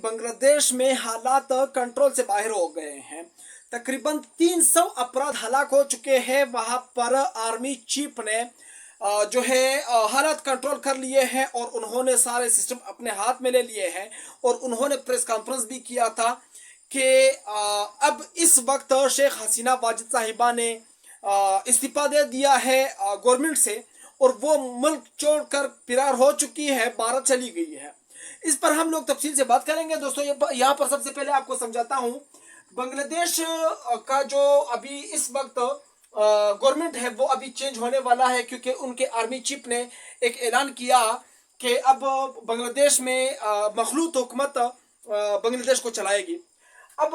बांग्लादेश में हालात कंट्रोल से बाहर हो गए हैं। तकरीबन 300 अपराध हलाक हो चुके हैं। वहां पर आर्मी चीफ ने जो है हालात कंट्रोल कर लिए हैं और उन्होंने सारे सिस्टम अपने हाथ में ले लिए हैं। और उन्होंने प्रेस कॉन्फ्रेंस भी किया था कि अब इस वक्त शेख हसीना वाजिद साहिबा ने इस्तीफा दे दिया है गवर्नमेंट से और वो मुल्क छोड़कर फरार हो चुकी है, भारत चली गई है। इस पर हम लोग तफसील से बात करेंगे। दोस्तों यहाँ पर सबसे पहले आपको समझाता हूँ, बांग्लादेश का जो अभी इस वक्त गवर्नमेंट है वो अभी चेंज होने वाला है, क्योंकि उनके आर्मी चीफ ने एक ऐलान किया कि अब बांग्लादेश में मखलूत हुकूमत बांग्लादेश को चलाएगी। अब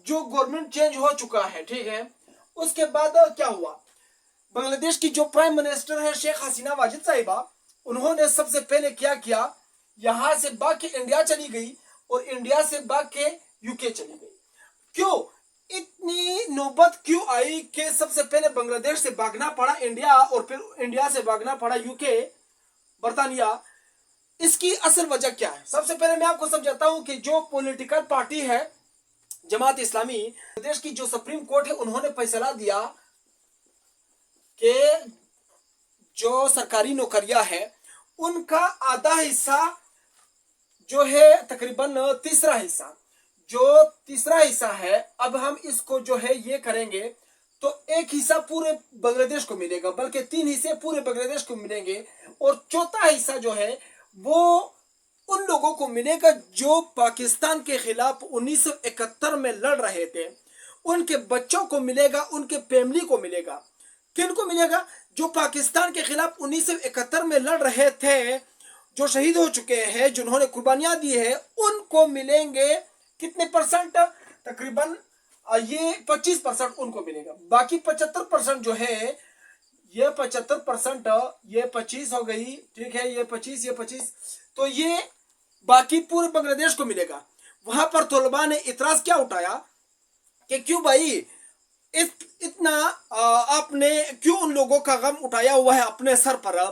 जो गवर्नमेंट चेंज हो चुका है, ठीक है, उसके बाद क्या हुआ, बांग्लादेश की जो प्राइम मिनिस्टर है शेख हसीना वाजिद साहिबा, उन्होंने सबसे पहले क्या किया, यहां से भाग के इंडिया चली गई और इंडिया से भाग के यूके चली गई। क्यों इतनी नौबत क्यों आई कि सबसे पहले बांग्लादेश से भागना पड़ा इंडिया और फिर इंडिया से भागना पड़ा यूके, बर्तानिया? इसकी असल वजह क्या है? सबसे पहले मैं आपको समझाता हूं कि जो पॉलिटिकल पार्टी है जमात इस्लामी, देश की जो सुप्रीम कोर्ट है, उन्होंने फैसला दिया कि जो सरकारी नौकरियां है उनका आधा हिस्सा जो है, तकरीबन तीसरा हिस्सा है, अब हम इसको जो है ये करेंगे तो एक हिस्सा पूरे बांग्लादेश को मिलेगा, बल्कि 3 हिस्से पूरे बांग्लादेश को मिलेंगे और चौथा हिस्सा जो है वो उन लोगों को मिलेगा जो पाकिस्तान के खिलाफ 1971 में लड़ रहे थे, उनके बच्चों को मिलेगा, उनके फैमिली को मिलेगा। किन को मिलेगा? जो पाकिस्तान के खिलाफ 1971 में लड़ रहे थे, जो शहीद हो चुके हैं, जिन्होंने कुर्बानियां दी है, उनको मिलेंगे कितने परसेंट? तकरीबन ये 25% उनको मिलेगा। बाकी 75% जो है, ये 75%, ये 25 हो गई, ठीक है, ये 25, तो ये बाकी पूरे बांग्लादेश को मिलेगा। वहां पर तलबा ने इतराज क्या उठाया कि क्यों भाई इतना आपने क्यों उन लोगों का गम उठाया हुआ है अपने सर पर?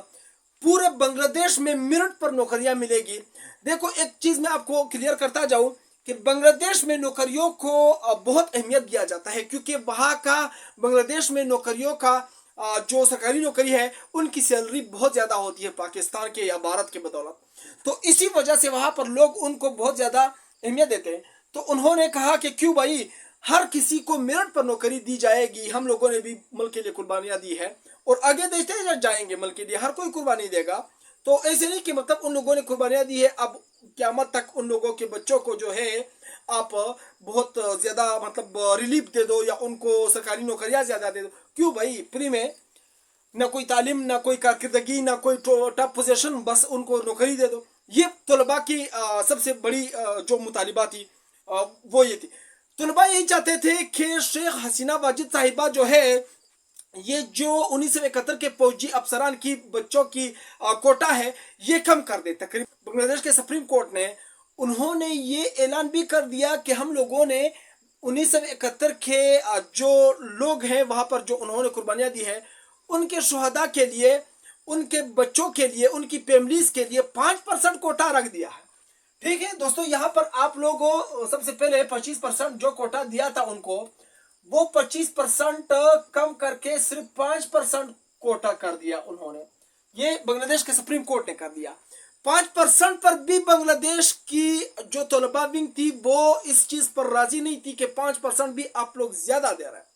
पूरे बांग्लादेश में मिनट पर नौकरियां मिलेगी। देखो, एक चीज मैं आपको क्लियर करता जाऊं कि बांग्लादेश में नौकरियों को बहुत अहमियत दिया जाता है, क्योंकि वहां का बांग्लादेश में नौकरियों का जो सरकारी नौकरी है उनकी सैलरी बहुत ज्यादा होती है पाकिस्तान के या भारत के बदौलत। तो इसी वजह से वहां पर लोग उनको बहुत ज्यादा अहमियत देते हैं। तो उन्होंने कहा कि क्यों भाई हर किसी को मेरिट पर नौकरी दी जाएगी, हम लोगों ने भी मुल्क के लिए कुर्बानियां दी है और आगे देते जाएंगे मुल्क के लिए, हर कोई कुर्बानी देगा। तो ऐसे नहीं कि मतलब उन लोगों ने कुर्बानियां दी है, अब क़यामत तक उन लोगों के बच्चों को जो है आप बहुत ज्यादा मतलब रिलीफ दे दो या उनको सरकारी नौकरियां ज्यादा दे दो। क्यों भाई? फ्री में, ना कोई तालीम, ना कोई कारकर्दगी, ना कोई टॉप पोजीशन, बस उनको नौकरी दे दो। ये तलबा की सबसे बड़ी जो मुतालिबा थी वो ये थी। तलबा यही चाहते थे कि शेख हसीना वाजिद साहिबा जो है, ये जो 1971 के फौजी अफसरान की बच्चों की कोटा है ये कम कर दे। तकरीबन बांग्लादेश के सुप्रीम कोर्ट ने उन्होंने ये ऐलान भी कर दिया कि हम लोगों ने 1971 के जो लोग हैं वहां पर जो उन्होंने कुर्बानियां दी है, उनके शुहदा के लिए, उनके बच्चों के लिए, उनकी फैमिलीज के लिए 5% कोटा रख दिया है। ठीक है दोस्तों, यहाँ पर आप लोगों सबसे पहले 25% जो कोटा दिया था उनको, वो 25% कम करके सिर्फ 5% कोटा कर दिया उन्होंने। ये बांग्लादेश के सुप्रीम कोर्ट ने कर दिया। 5% पर भी बांग्लादेश की जो तलबा विंग थी वो इस चीज पर राजी नहीं थी कि 5% भी आप लोग ज्यादा दे रहे हैं,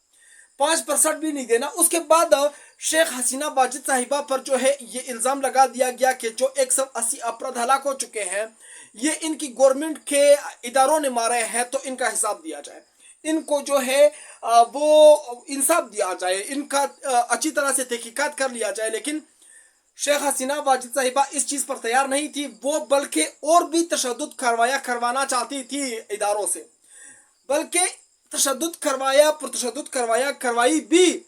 5% भी नहीं देना। उसके बाद शेख हसीना वाजिद साहिबा पर जो है ये इल्जाम लगा दिया गया कि जो 180 अपराध हलाक हो चुके हैं ये इनकी गवर्नमेंट के इदारों ने मारे हैं, तो इनका हिसाब दिया जाए, इनको जो है वो इंसाफ दिया जाए, इनका अच्छी तरह से तहकीकात कर लिया जाए। लेकिन शेख हसीना वाजिद साहिबा इस चीज पर तैयार नहीं थी, वो बल्कि और भी तशद्दुद करवाना चाहती थी इदारों से, बल्कि तशद्दुद करवाई भी,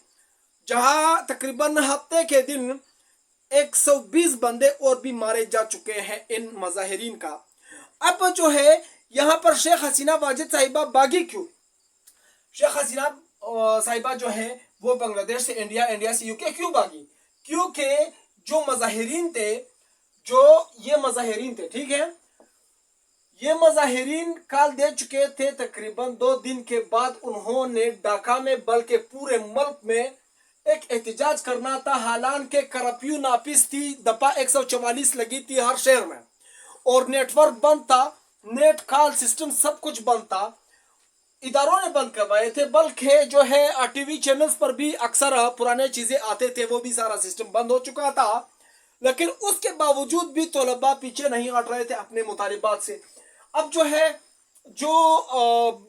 जहां तकरीबन हफ्ते के दिन 120 बंदे और भी मारे जा चुके हैं इन मुजाहिरीन का। अब जो है यहाँ पर शेख हसीना वाजिद साहिबा भागी क्यों? शेख हसीना साहिबा जो है वो बांग्लादेश से इंडिया, इंडिया से यूके क्यों भागी? क्योंकि जो मुजाहिरीन थे, ठीक है, ये मुजाहिरीन कल दे चुके थे। तकरीबन 2 दिन के बाद उन्होंने ढाका में बल्कि पूरे मुल्क में एक एहतजाज करना था। हालांकि करफ्यू नाफिज थी, दफा 144 लगी थी हर शहर में और नेटवर्क बंद था, नेट कॉल सिस्टम सब कुछ बंद था, इदारों ने बंद करवाए थे। बल्कि जो है टीवी चैनल्स पर भी अक्सर पुराने चीजें आते थे, वो भी सारा सिस्टम बंद हो चुका था। लेकिन उसके बावजूद भी तलबा पीछे नहीं हट रहे थे अपने मुतालिबात से। अब जो है जो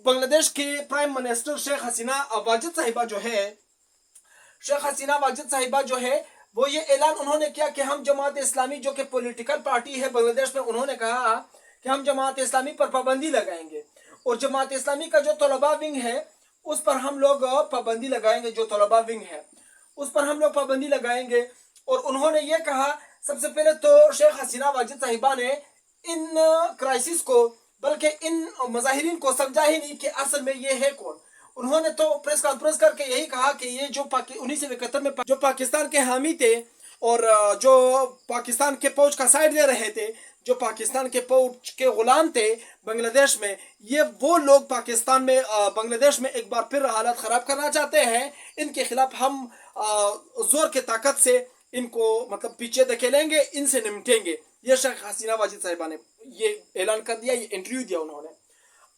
बांग्लादेश के प्राइम मिनिस्टर शेख हसीना वाजिद साहिबा जो है, शेख हसीना वाजिद साहिबा जो है वो ये ऐलान उन्होंने किया कि हम जमात इस्लामी जो कि पॉलिटिकल पार्टी है बांग्लादेश में, उन्होंने कहा कि हम जमात इस्लामी पर पाबंदी लगाएंगे और जमात इस्लामी का जो तलबा विंग है उस पर हम लोग पाबंदी लगाएंगे, जो तलबा विंग है उस पर हम लोग पाबंदी लगाएंगे। और उन्होंने ये कहा, सबसे पहले तो शेख हसीना वाजिद साहिबा ने इन क्राइसिस को बल्कि इन मुजाहिरीन को समझा ही नहीं कि असल में ये है कौन। उन्होंने तो प्रेस कॉन्फ्रेंस करके यही कहा कि ये जो 1971 में जो पाकिस्तान के हामी थे और जो पाकिस्तान के फौज का साइड ले रहे थे, जो पाकिस्तान के फौज के गुलाम थे बांग्लादेश में, ये वो लोग पाकिस्तान में बांग्लादेश में एक बार फिर हालत ख़राब करना चाहते हैं। इनके खिलाफ हम जोर के ताकत से इनको मतलब पीछे धकेलेंगे, इनसे निपटेंगे। ये शेख हसीना वाजिद साहिबा ने ये ऐलान कर दिया, ये इंटरव्यू दिया उन्होंने।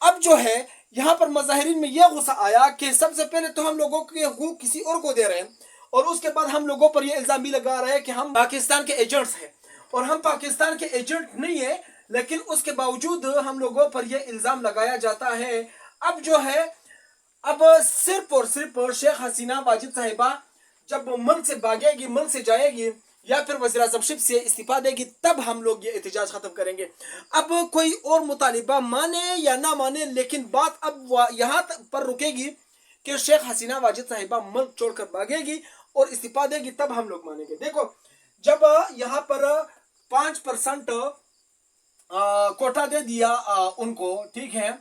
अब जो है यहाँ पर मुजाहिरीन में यह गुस्सा आया कि सबसे पहले तो हम लोगों के हकूक किसी और को दे रहे हैं और उसके बाद हम लोगों पर यह इल्जाम भी लगा रहे हैं कि हम पाकिस्तान के एजेंट्स हैं, और हम पाकिस्तान के एजेंट नहीं है, लेकिन उसके बावजूद हम लोगों पर यह इल्जाम लगाया जाता है। अब जो है अब सिर्फ और सिर्फ शेख हसीना वाजिद साहिबा जब मुल्क से भागेगी, मुल्क से जाएगी या फिर वज़ीर-ए-आज़मशिप से इस्तीफा देगी, तब हम लोग ये एहतजाज खत्म करेंगे। अब कोई और मुतालिबा माने या ना माने, लेकिन बात अब यहाँ पर रुकेगी कि शेख हसीना वाजिद साहिबा मुल्क छोड़कर भागेगी और इस्तीफा देगी, तब हम लोग मानेंगे। देखो, जब यहाँ पर 5% कोटा दे दिया उनको, ठीक है,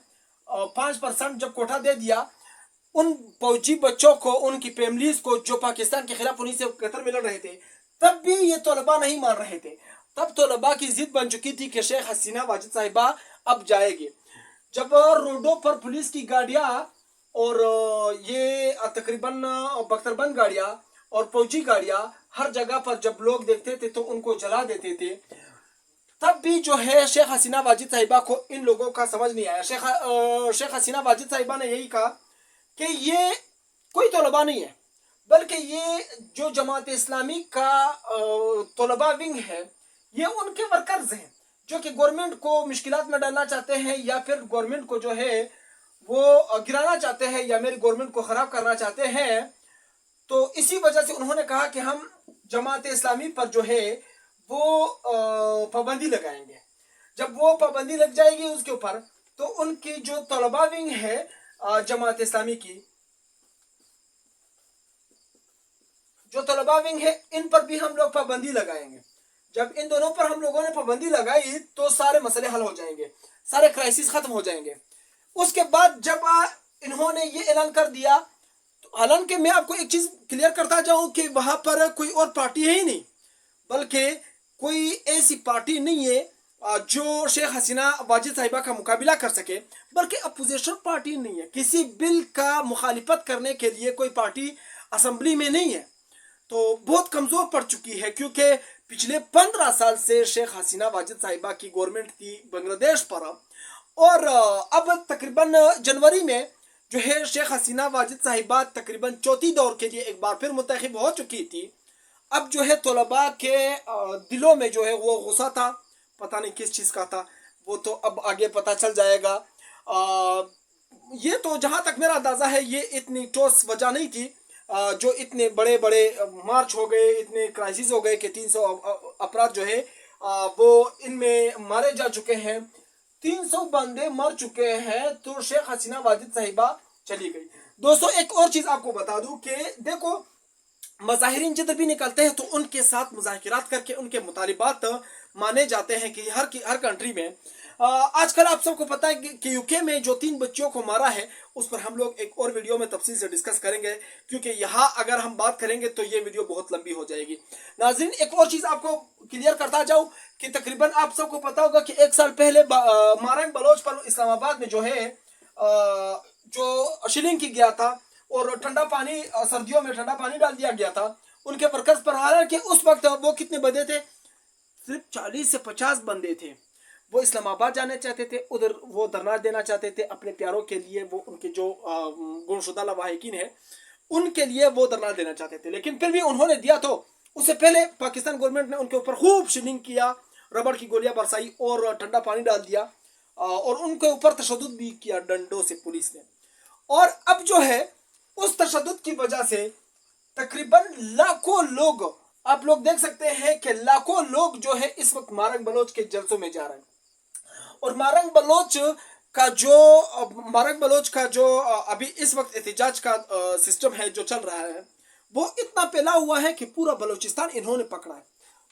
5% जब कोटा दे दिया उन फौजी बच्चों को, उनकी फैमिलीज को जो पाकिस्तान के खिलाफ उन्हीं से कतर मिल रहे थे, तब भी ये तलबा नहीं मान रहे थे। तब तलबा की जिद बन चुकी थी कि शेख हसीना वाजिद साहिबा अब जाएगी। जब रोडों पर पुलिस की गाड़ियां और ये तकरीबन बख्तरबंद गाड़ियां और फौजी गाड़ियां हर जगह पर जब लोग देखते थे तो उनको जला देते थे, तब भी जो है शेख हसीना वाजिद साहिबा को इन लोगों का समझ नहीं आया। शेख हसीना वाजिद साहिबा ने यही कहा कि ये कोई तलबा नहीं है, बल्कि ये जो जमात इस्लामी का तलबा विंग है, ये उनके वर्कर्स हैं जो कि गवर्नमेंट को मुश्किलात में डालना चाहते हैं या फिर गवर्नमेंट को जो है वो गिराना चाहते हैं या मेरी गवर्नमेंट को ख़राब करना चाहते हैं। तो इसी वजह से उन्होंने कहा कि हम जमात इस्लामी पर जो है वो पाबंदी लगाएंगे। जब वो पाबंदी लग जाएगी उसके ऊपर, तो उनकी जो तलबा विंग है जमात इस्लामी की, जो तलबा विंग है, इन पर भी हम लोग पाबंदी लगाएंगे। जब इन दोनों पर हम लोगों ने पाबंदी लगाई तो सारे मसले हल हो जाएंगे, सारे क्राइसिस खत्म हो जाएंगे। उसके बाद जब इन्होंने ये ऐलान कर दिया, तो हालांकि मैं आपको एक चीज क्लियर करता जाऊं कि वहां पर कोई और पार्टी है ही नहीं, बल्कि कोई ऐसी पार्टी नहीं है जो शेख हसीना वाजिद साहिबा का मुकाबला कर सके, बल्कि अपोजिशन पार्टी नहीं है। किसी बिल का मुखालिफत करने के लिए कोई पार्टी असेंबली में नहीं है, तो बहुत कमज़ोर पड़ चुकी है, क्योंकि पिछले 15 साल से शेख हसीना वाजिद साहिबा की गवर्नमेंट थी बांग्लादेश पर। और अब तकरीबन जनवरी में जो है शेख हसीना वाजिद साहिबा तकरीबन चौथी दौर के लिए एक बार फिर मुंतखब हो चुकी थी। अब जो है तलबा के दिलों में जो है वो गुस्सा था, पता नहीं किस चीज़ का था, वो तो अब आगे पता चल जाएगा। ये तो जहाँ तक मेरा अंदाज़ा है ये इतनी ठोस वजह नहीं थी जो इतने बड़े बड़े मार्च हो गए, इतने क्राइसिस हो गए कि 300 अपराध जो है वो इनमें मारे जा चुके हैं, 300 बंदे मर चुके हैं, तो शेख हसीना वाजिद साहिबा चली गई। दोस्तों, एक और चीज़ आपको बता दूं कि देखो, मुजाहिरीन जिधर भी निकलते हैं तो उनके साथ मुज़ाहिरात करके उनके मुतालिबात माने जाते हैं कि हर कंट्री में आजकल आप सबको पता है कि यूके में जो 3 बच्चियों को मारा है, उस पर हम लोग एक और वीडियो में तफसील से डिस्कस करेंगे, क्योंकि यहाँ अगर हम बात करेंगे तो ये वीडियो बहुत लंबी हो जाएगी। नाज़रीन, एक और चीज़ आपको क्लियर करता जाऊँ कि तकरीबन आप सबको पता होगा कि 1 साल पहले मारंग बलोच पर इस्लामाबाद में जो है जो शिलिंग की गया था और ठंडा पानी, सर्दियों में ठंडा पानी डाल दिया गया था उनके वर्कर्स पर। हालांकि उस वक्त वो कितने बंदे थे? सिर्फ 40 से 50 बंदे थे। वो इस्लामाबाद जाना चाहते थे, उधर वो धरना देना चाहते थे अपने प्यारों के लिए, वो उनके जो गुमशुदा लवाहिकीन है उनके लिए वो धरना देना चाहते थे, लेकिन फिर भी उन्होंने दिया। तो उससे पहले पाकिस्तान गवर्नमेंट ने उनके ऊपर खूब शिलिंग किया, रबड़ की गोलियां बरसाई और ठंडा पानी डाल दिया, और उनके ऊपर तशद्दुद भी किया डंडों से पुलिस ने। और अब जो है उस तशद्दुद की वजह से तकरीबन लाखों लोग, आप लोग देख सकते हैं कि लाखों लोग जो है इस वक्त मारंग बलोच के जलसों में जा रहे हैं। और मारंग बलोच का जो अभी इस वक्त एहतजाज का सिस्टम है जो चल रहा है, वो इतना फैला हुआ है कि पूरा बलोचिस्तान इन्होंने पकड़ा है।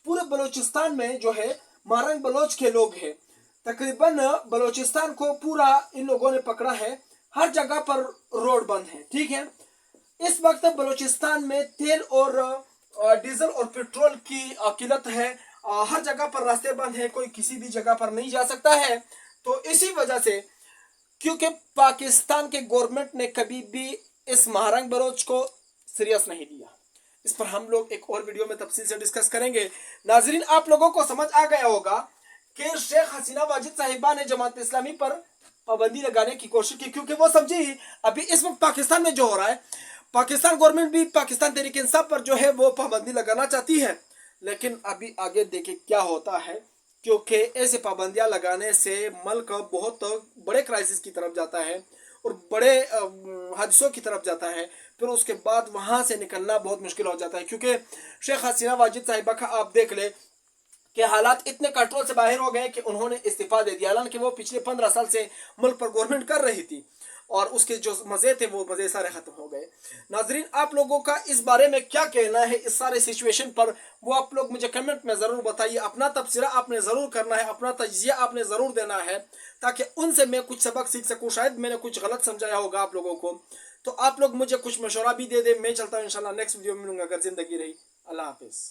पूरे बलोचिस्तान में जो है मारंग बलोच के लोग हैं, तकरीबन बलोचिस्तान को पूरा इन लोगों ने पकड़ा है। हर जगह पर रोड बंद है, ठीक है। इस वक्त बलोचिस्तान में तेल और डीजल और पेट्रोल की किल्लत है। हर जगह पर रास्ते बंद है, कोई किसी भी जगह पर नहीं जा सकता है। तो इसी वजह से, क्योंकि पाकिस्तान के गवर्नमेंट ने कभी भी इस मारंग बलोच को सीरियस नहीं लिया। इस पर हम लोग एक और वीडियो में तफसील से डिस्कस करेंगे। नाजरीन, आप लोगों को समझ आ गया होगा कि शेख हसीना वाजिद साहिबा ने जमात इस्लामी पर पाबंदी लगाने की कोशिश की, क्योंकि वो समझी अभी इस वक्त पाकिस्तान में जो हो रहा है, पाकिस्तान गवर्नमेंट भी पाकिस्तान तहरीक इंसाफ पर जो है वो पाबंदी लगाना चाहती है। लेकिन अभी आगे देखे क्या होता है, क्योंकि ऐसे पाबंदियां लगाने से मुल्क बहुत बड़े क्राइसिस की तरफ जाता है और बड़े हादसों की तरफ जाता है। फिर उसके बाद वहां से निकलना बहुत मुश्किल हो जाता है, क्योंकि शेख हसीना वाजिद साहिबा का आप देख ले कि हालात इतने कंट्रोल से बाहर हो गए कि उन्होंने इस्तीफा दे दिया। हालांकि वो पिछले 15 साल से मुल्क पर गवर्नमेंट कर रही थी और उसके जो मजे थे वो मजे सारे खत्म हो गए। नाजरीन, आप लोगों का इस बारे में क्या कहना है इस सारे सिचुएशन पर, वो आप लोग मुझे कमेंट में ज़रूर बताइए। अपना तबसरा आपने ज़रूर करना है, अपना तजिया आपने ज़रूर देना है, ताकि उनसे मैं कुछ सबक सीख सकूँ। शायद मैंने कुछ गलत समझाया होगा आप लोगों को, तो आप लोग मुझे कुछ मशवरा भी दे दें। मैं चलता हूँ, इंशाल्लाह नेक्स्ट वीडियो में मिलूंगा अगर ज़िंदगी रही। अल्लाह हाफिज़।